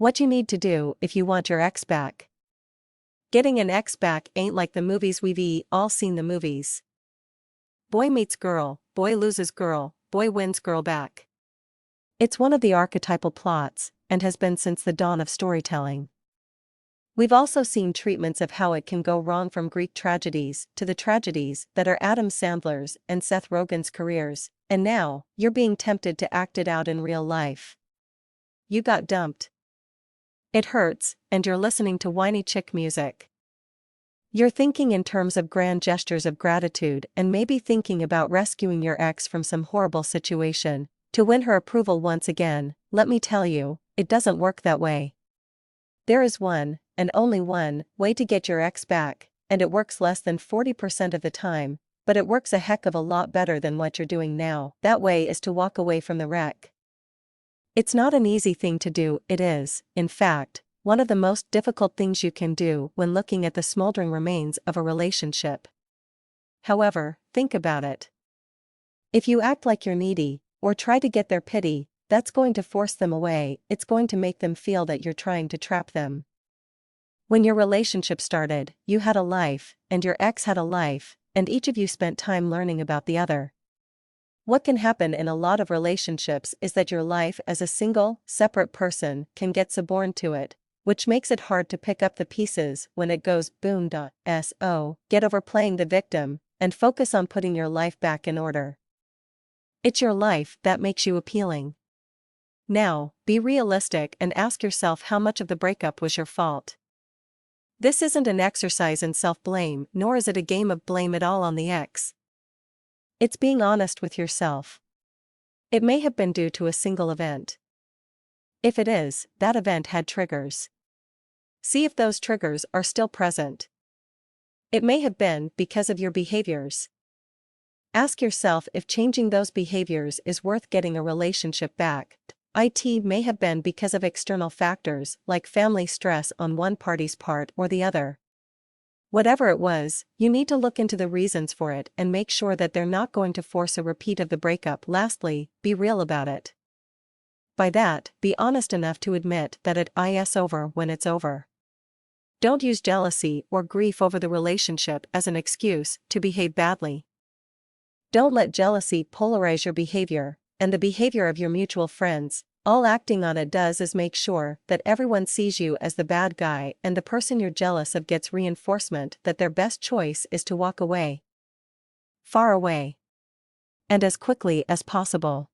What you need to do if you want your ex back. Getting an ex back ain't like the movies we've all seen the movies. Boy meets girl, boy loses girl, boy wins girl back. It's one of the archetypal plots, and has been since the dawn of storytelling. We've also seen treatments of how it can go wrong, from Greek tragedies to the tragedies that are Adam Sandler's and Seth Rogen's careers, and now, you're being tempted to act it out in real life. You got dumped. It hurts, and you're listening to whiny chick music. You're thinking in terms of grand gestures of gratitude and maybe thinking about rescuing your ex from some horrible situation to win her approval once again. Let me tell you, it doesn't work that way. There is one, and only one, way to get your ex back, and it works less than 40% of the time, but it works a heck of a lot better than what you're doing now. That way is to walk away from the wreck. It's not an easy thing to do. It is, in fact, one of the most difficult things you can do when looking at the smoldering remains of a relationship. However, think about it. If you act like you're needy, or try to get their pity, that's going to force them away. It's going to make them feel that you're trying to trap them. When your relationship started, you had a life, and your ex had a life, and each of you spent time learning about the other. What can happen in a lot of relationships is that your life as a single, separate person can get suborned to it, which makes it hard to pick up the pieces when it goes boom. So, get over playing the victim, and focus on putting your life back in order. It's your life that makes you appealing. Now, be realistic and ask yourself how much of the breakup was your fault. This isn't an exercise in self-blame, nor is it a game of blame it all on the ex. It's being honest with yourself. It may have been due to a single event. If it is, that event had triggers. See if those triggers are still present. It may have been because of your behaviors. Ask yourself if changing those behaviors is worth getting a relationship back. It may have been because of external factors like family stress on one party's part or the other. Whatever it was, you need to look into the reasons for it and make sure that they're not going to force a repeat of the breakup. Lastly, be real about it. By that, be honest enough to admit that it is over when it's over. Don't use jealousy or grief over the relationship as an excuse to behave badly. Don't let jealousy polarize your behavior, and the behavior of your mutual friends. All acting on it does is make sure that everyone sees you as the bad guy, and the person you're jealous of gets reinforcement that their best choice is to walk away. Far away. And as quickly as possible.